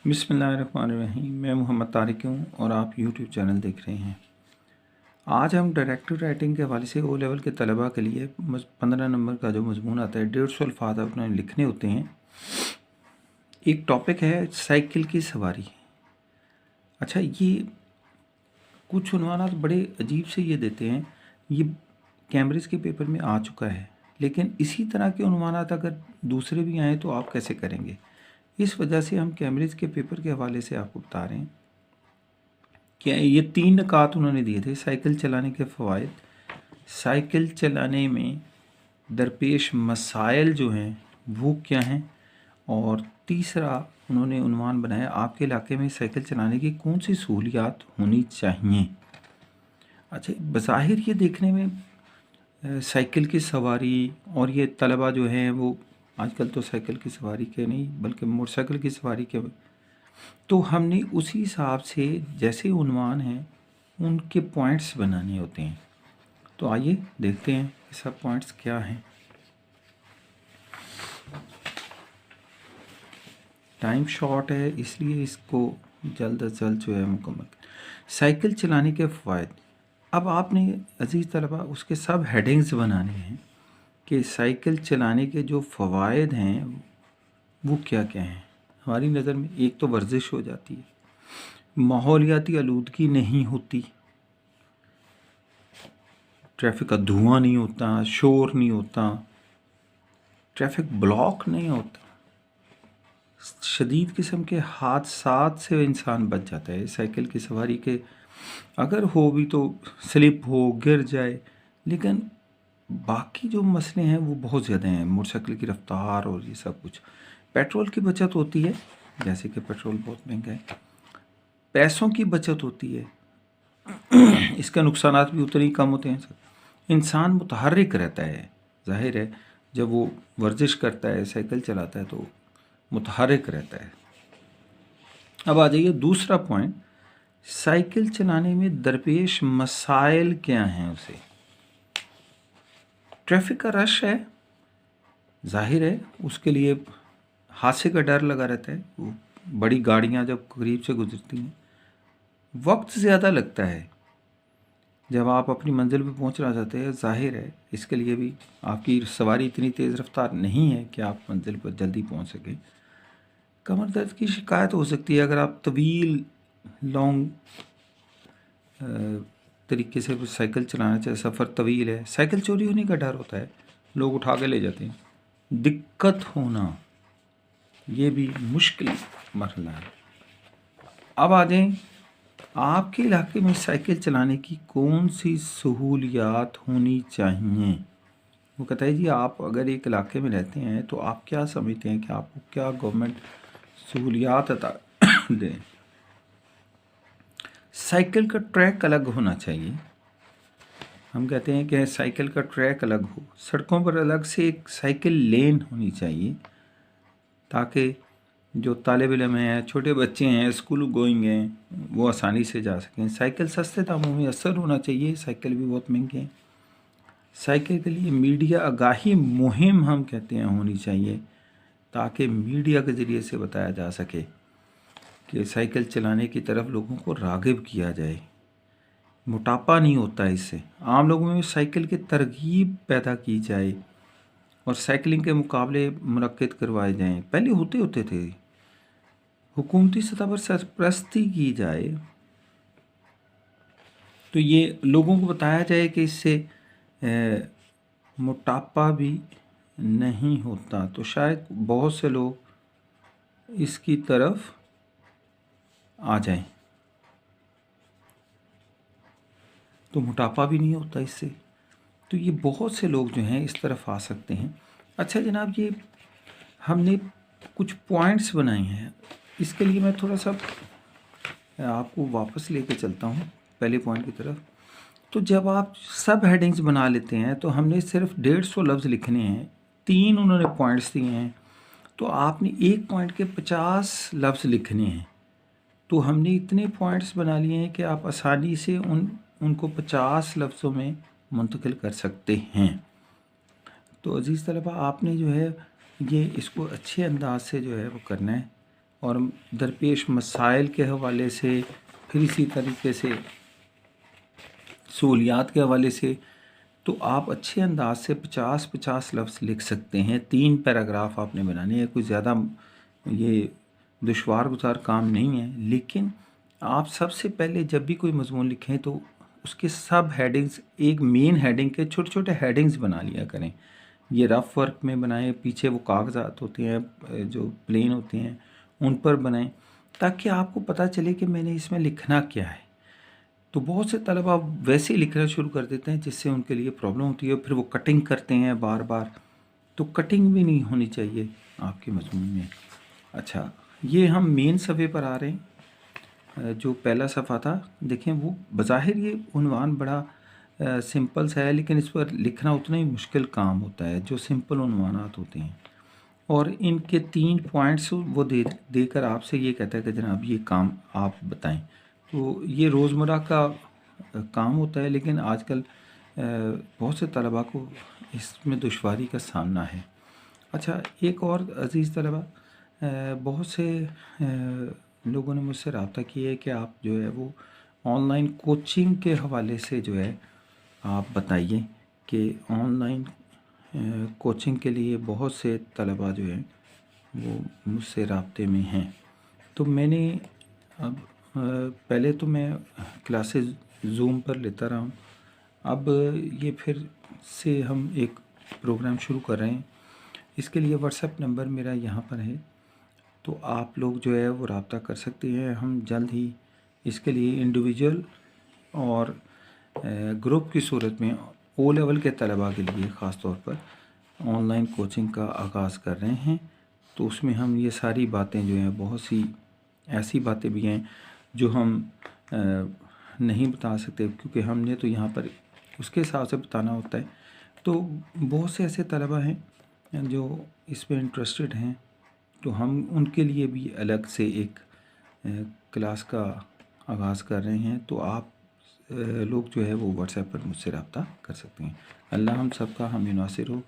बिस्मिल्लाहिर्रहमानिर्रहीम। मैं मोहम्मद तारिक हूँ और आप यूट्यूब चैनल देख रहे हैं। आज हम डायरेक्टिव राइटिंग के हवाले से ओ लेवल के तलबा के लिए 15 नंबर का जो मजमून आता है 150 अल्फाज अपने लिखने होते हैं। एक टॉपिक है साइकिल की सवारी। अच्छा, ये कुछ उन्वानात बड़े अजीब से ये देते हैं, ये कैम्ब्रिज के पेपर में आ चुका है, लेकिन इसी तरह के उन्वानात अगर दूसरे भी आएँ तो आप कैसे करेंगे। इस वजह से हम कैम्ब्रिज के पेपर के हवाले से आपको बता रहे हैं कि ये 3 निकात उन्होंने दिए थे। साइकिल चलाने के फ़वाइद, साइकिल चलाने में दरपेश मसाइल जो हैं वो क्या हैं, और तीसरा उन्होंने उन्वान बनाया आपके इलाके में साइकिल चलाने की कौन सी सहूलियात होनी चाहिए। अच्छा, बज़ाहिर ये देखने में साइकिल की सवारी और ये तलबा जो हैं वो आजकल तो साइकिल की सवारी के नहीं बल्कि मोटरसाइकिल की सवारी के, तो हमने उसी हिसाब से जैसे उन्वान हैं उनके पॉइंट्स बनाने होते हैं। तो आइए देखते हैं कि सब पॉइंट्स क्या हैं। टाइम शॉर्ट है इसलिए इसको जल्द अज जल्द जो है मुकम्मल। साइकिल चलाने के फ़वाइद, अब आपने अजीज़ तलबा उसके सब हेडिंग्स बनाने हैं कि साइकिल चलाने के जो फ़वाइद हैं वो क्या क्या हैं। हमारी नज़र में एक तो वर्जिश हो जाती है, माहौलियाती आलूदगी नहीं होती, ट्रैफिक का धुआं नहीं होता, शोर नहीं होता, ट्रैफिक ब्लॉक नहीं होता, शदीद किस्म के हादसात से इंसान बच जाता है। साइकिल की सवारी के अगर हो भी तो स्लिप हो, गिर जाए, लेकिन बाकी जो मसले हैं वो बहुत ज़्यादा हैं। मोटरसाइकिल की रफ्तार और ये सब कुछ। पेट्रोल की बचत होती है, जैसे कि पेट्रोल बहुत महंगा है। पैसों की बचत होती है, इसका नुकसानात भी उतने ही कम होते हैं। इंसान मुतहर्रिक रहता है, जाहिर है जब वो वर्जिश करता है, साइकिल चलाता है तो मुतहर्रिक रहता है। अब आ जाइए दूसरा पॉइंट, साइकिल चलाने में दरपेश मसाइल क्या हैं उसे। ट्रैफिक का रश है, जाहिर है उसके लिए हादसे का डर लगा रहता है। वो बड़ी गाड़ियां जब करीब से गुजरती हैं, वक्त ज़्यादा लगता है जब आप अपनी मंजिल पे पहुंचना चाहते हैं। जाहिर है इसके लिए भी आपकी सवारी इतनी तेज़ रफ्तार नहीं है कि आप मंजिल पर जल्दी पहुंच सकें। कमर दर्द की शिकायत हो सकती है अगर आप तवील लॉन्ग तरीके से साइकिल चलाना चाहे, सफ़र तवील है। साइकिल चोरी होने का डर होता है, लोग उठा के ले जाते हैं। दिक्कत होना ये भी मुश्किल मरहला है। अब आ जाएं, आपके इलाके में साइकिल चलाने की कौन सी सहूलियात होनी चाहिए। वो कहता है जी आप अगर एक इलाके में रहते हैं तो आप क्या समझते हैं कि आपको क्या गवर्नमेंट सहूलियात अता दें। साइकिल का ट्रैक अलग होना चाहिए। हम कहते हैं कि साइकिल का ट्रैक अलग हो, सड़कों पर अलग से एक साइकिल लेन होनी चाहिए ताकि जो तालिब इल्म हैं, छोटे बच्चे हैं, स्कूल गोइंग हैं, वो आसानी से जा सकें। साइकिल सस्ते दामों में असर होना चाहिए, साइकिल भी बहुत महंगे हैं। साइकिल के लिए मीडिया आगाही मुहिम हम कहते हैं होनी चाहिए ताकि मीडिया के ज़रिए से बताया जा सके कि साइकिल चलाने की तरफ लोगों को राग़िब किया जाए। मोटापा नहीं होता इससे, आम लोगों में साइकिल की तरगीब पैदा की जाए और साइकिलिंग के मुकाबले मुनक्किद करवाए जाएं। पहले होते थे, हुकूमती सतह पर सरपरस्ती की जाए तो ये लोगों को बताया जाए कि इससे मोटापा भी नहीं होता, तो शायद बहुत से लोग इसकी तरफ आ जाएं। तो मोटापा भी नहीं होता इससे, तो ये बहुत से लोग जो हैं इस तरफ आ सकते हैं। अच्छा जनाब, ये हमने कुछ पॉइंट्स बनाए हैं, इसके लिए मैं थोड़ा सा आपको वापस लेके चलता हूँ पहले पॉइंट की तरफ। तो जब आप सब हेडिंग्स बना लेते हैं तो हमने सिर्फ 150 लफ्ज़ लिखने हैं, 3 उन्होंने पॉइंट्स दिए हैं, तो आपने एक पॉइंट के 50 लफ्ज़ लिखने हैं। तो हमने इतने पॉइंट्स बना लिए हैं कि आप आसानी से उनको 50 लफ्ज़ों में मुंतकिल कर सकते हैं। तो अज़ीज़ तलबा, आपने जो है ये इसको अच्छे अंदाज से जो है वो करना है اور درپیش مسائل کے حوالے سے، پھر اسی طریقے سے سہولیات کے حوالے سے، تو آپ اچھے انداز سے 50 لفظ لکھ سکتے ہیں۔ 3 پیراگراف آپ نے بنانے ہیں، کوئی زیادہ یہ دشوار گزار کام نہیں ہے۔ لیکن آپ سب سے پہلے جب بھی کوئی مضمون لکھیں تو اس کے سب ہیڈنگز، ایک مین ہیڈنگ کے چھوٹے چھوٹے ہیڈنگز بنا لیا کریں۔ یہ رف ورک میں بنائیں، پیچھے وہ کاغذات ہوتے ہیں جو پلین ہوتے ہیں ان پر بنائیں، تاکہ آپ کو پتہ چلے کہ میں نے اس میں لکھنا کیا ہے۔ تو بہت سے طلبہ ویسے ہی لکھنا شروع کر دیتے ہیں، جس سے ان کے لیے پرابلم ہوتی ہے، پھر وہ کٹنگ کرتے ہیں بار بار، تو کٹنگ بھی نہیں ہونی چاہیے آپ کے مضمون میں۔ اچھا، یہ ہم مین صفحے پر آ رہے ہیں۔ جو پہلا صفحہ تھا، دیکھیں وہ بظاہر یہ عنوان بڑا سمپل سا ہے، لیکن اس پر لکھنا اتنا ہی مشکل کام ہوتا ہے جو سمپل عنوانات ہوتے ہیں۔ اور ان کے 3 پوائنٹس وہ دے کر آپ سے یہ کہتا ہے کہ جناب یہ کام آپ بتائیں۔ تو یہ روزمرہ کا کام ہوتا ہے، لیکن آج کل بہت سے طلباء کو اس میں دشواری کا سامنا ہے۔ اچھا، ایک اور عزیز طلباء، بہت سے لوگوں نے مجھ سے رابطہ کیا ہے کہ آپ جو ہے وہ آن لائن کوچنگ کے حوالے سے جو ہے آپ بتائیے کہ آن لائن کوچنگ کے لیے بہت سے طلباء جو ہیں وہ مجھ سے رابطے میں ہیں۔ تو میں نے اب پہلے تو میں کلاسز زوم پر لیتا رہا ہوں، اب یہ پھر سے ہم ایک پروگرام شروع کر رہے ہیں۔ اس کے لیے واٹس ایپ نمبر میرا یہاں پر ہے، تو آپ لوگ جو ہے وہ رابطہ کر سکتے ہیں۔ ہم جلد ہی اس کے لیے انڈیویجول اور گروپ کی صورت میں او لیول کے طلباء کے لیے خاص طور پر آن لائن کوچنگ کا آغاز کر رہے ہیں۔ تو اس میں ہم یہ ساری باتیں جو ہیں، بہت سی ایسی باتیں بھی ہیں جو ہم نہیں بتا سکتے، کیونکہ ہم نے تو یہاں پر اس کے حساب سے بتانا ہوتا ہے۔ تو بہت سے ایسے طلباء ہیں جو اس پہ انٹرسٹڈ ہیں، تو ہم ان کے لیے بھی الگ سے ایک کلاس کا آغاز کر رہے ہیں۔ تو آپ لوگ جو ہے وہ واٹس ایپ پر مجھ سے رابطہ کر سکتے ہیں۔ اللہ ہم سب کا ہمیں ناصر ہو۔